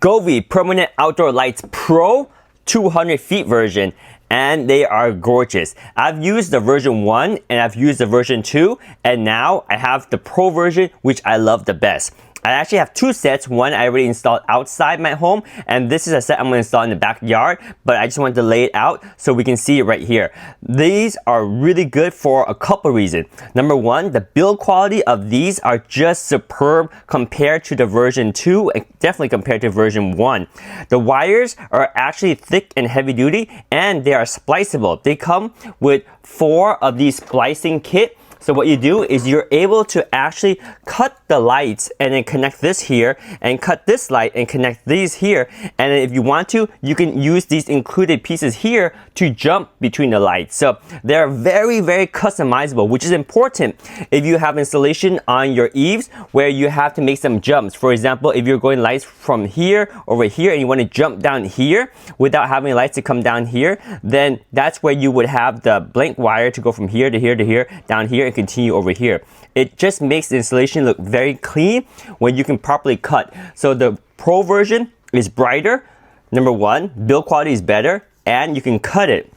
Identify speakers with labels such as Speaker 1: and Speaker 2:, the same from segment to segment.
Speaker 1: Govee Permanent Outdoor Lights Pro 200 feet version, and they are gorgeous. I've used the version 1 and I've used the version 2, and now I have the Pro version, which I love the best. I actually have two sets. One I already installed outside my home, and this is a set I'm going to install in the backyard, but I just wanted to lay it out so we can see it right here. These are really good for a couple reasons. Number one, the build quality of these are just superb compared to the version 2 and definitely compared to version 1. The wires are actually thick and heavy duty, and they are spliceable. They come with 4 of these splicing kits. So what you do is you're able to actually cut the lights and then connect this here, and cut this light and connect these here. And then if you want to, you can use these included pieces here to jump between the lights. So they're very, very customizable, which is important if you have installation on your eaves where you have to make some jumps. For example, if you're going lights from here over here and you want to jump down here without having lights to come down here, then that's where you would have the blank wire to go from here to here to here, down here, and continue over here. It just makes the installation look very clean when you can properly cut. So the Pro version is brighter. Number one, build quality is better, and you can cut it.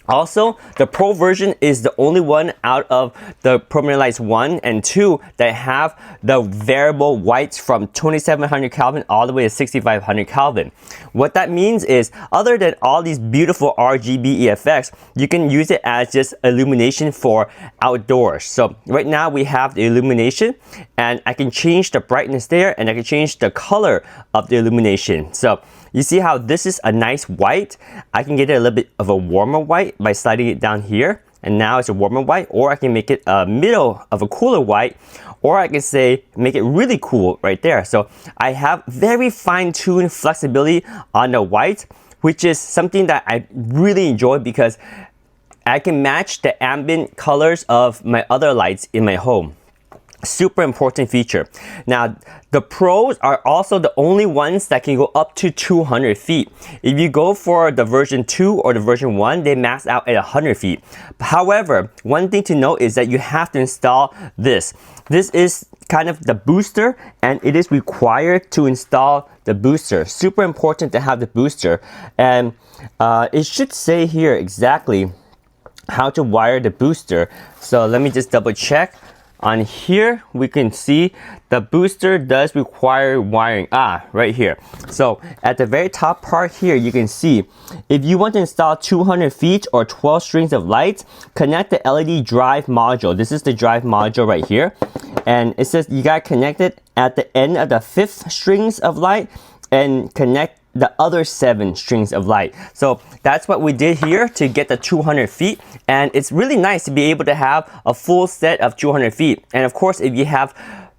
Speaker 1: Also, the Pro version is the only one out of the Permanent Lights 1 and 2 that have the variable whites from 2700 Kelvin all the way to 6500 Kelvin. What that means is, other than all these beautiful RGB effects, you can use it as just illumination for outdoors. So right now we have the illumination, and I can change the brightness there, and I can change the color of the illumination. So you see how this is a nice white. I can get it a little bit of a warmer white by sliding it down here, and now it's a warmer white, or I can make it a middle of a cooler white, or I can say make it really cool right there. So I have very fine-tuned flexibility on the white, which is something that I really enjoy because I can match the ambient colors of my other lights in my home. Super important feature. Now, the Pros are also the only ones that can go up to 200 feet. If you go for the version 2 or the version 1, they max out at 100 feet. However, one thing to note is that you have to install this. This is kind of the booster, and it is required to install the booster. Super important to have the booster. And it should say here exactly how to wire the booster. So let me just double check. On here, we can see the booster does require wiring. Right here. So at the very top part here, you can see if you want to install 200 feet or 12 strings of lights, connect the LED drive module. This is the drive module right here. And it says you got to connect it at the end of the 5th strings of light and connect the other 7 strings of light. So that's what we did here to get the 200 feet. And it's really nice to be able to have a full set of 200 feet. And of course, if you have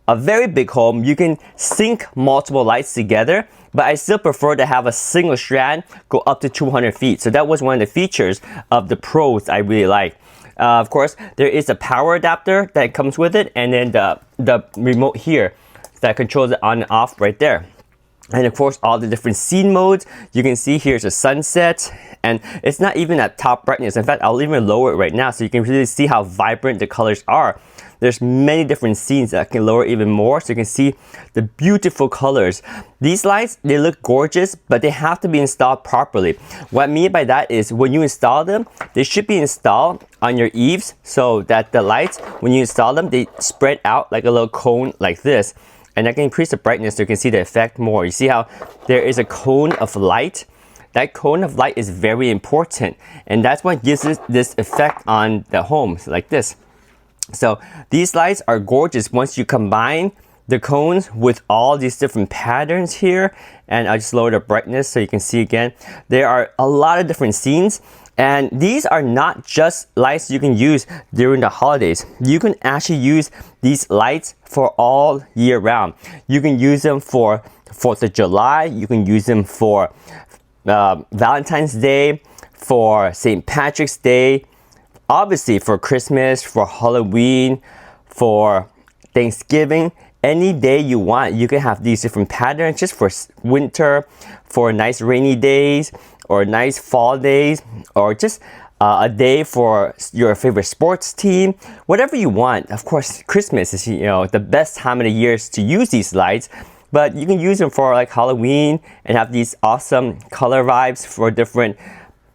Speaker 1: a very big home, you can sync multiple lights together, but I still prefer to have a single strand go up to 200 feet. So that was one of the features of the Pros I really like. Of course, there is a power adapter that comes with it, and then the remote here that controls it on and off right there. And of course, all the different scene modes. You can see here's a sunset, and it's not even at top brightness. In fact, I'll even lower it right now so you can really see how vibrant the colors are. There's many different scenes that I can lower even more so you can see the beautiful colors. These lights, they look gorgeous, but they have to be installed properly. What I mean by that is when you install them, they should be installed on your eaves so that the lights, when you install them, they spread out like a little cone like this. And I can increase the brightness so you can see the effect more. You see how there is a cone of light? That cone of light is very important. And that's what gives us this effect on the home, like this. So these lights are gorgeous once you combine the cones with all these different patterns here. And I'll just lower the brightness so you can see again. There are a lot of different scenes. And these are not just lights you can use during the holidays. You can actually use these lights for all year round. You can use them for 4th of July. You can use them for Valentine's Day, for St. Patrick's Day, obviously for Christmas, for Halloween, for Thanksgiving. Any day you want, you can have these different patterns just for winter, for nice rainy days, or nice fall days, or just a day for your favorite sports team, whatever you want. Of course, Christmas is the best time of the year to use these lights, but you can use them for like Halloween and have these awesome color vibes for different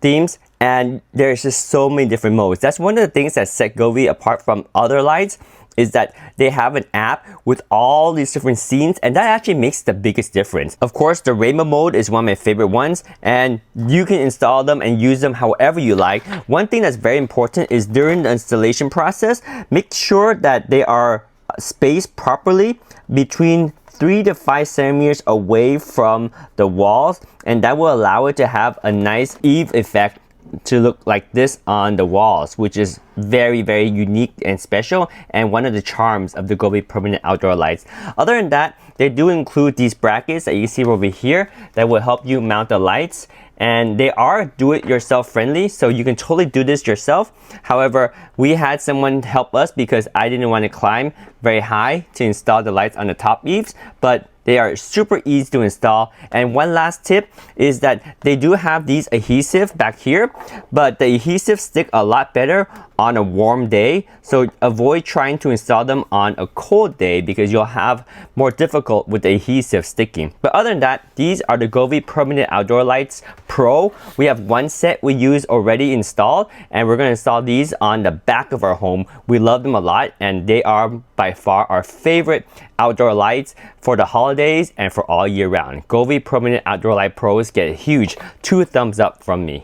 Speaker 1: themes. And there's just so many different modes. That's one of the things that set Govee apart from other lights, is that they have an app with all these different scenes, and that actually makes the biggest difference. Of course, the rainbow mode is one of my favorite ones, and you can install them and use them however you like. One thing that's very important is during the installation process, make sure that they are spaced properly between 3 to 5 centimeters away from the walls, and that will allow it to have a nice eve effect to look like this on the walls, which is very, very unique and special, and one of the charms of the Govee permanent outdoor lights. Other than that, they do include these brackets that you see over here that will help you mount the lights, and they are do-it-yourself friendly, so you can totally do this yourself. However, we had someone help us because I didn't want to climb very high to install the lights on the top eaves, but they are super easy to install. And one last tip is that they do have these adhesive back here, but the adhesive stick a lot better on a warm day, so avoid trying to install them on a cold day because you'll have more difficult with the adhesive sticking. But other than that, these are the Govee Permanent Outdoor Lights Pro. We have one set we use already installed, and we're going to install these on the back of our home. We love them a lot, and they are by far our favorite outdoor lights for the holidays and for all year round. Govee Permanent Outdoor Light Pros get a huge 2 thumbs up from me.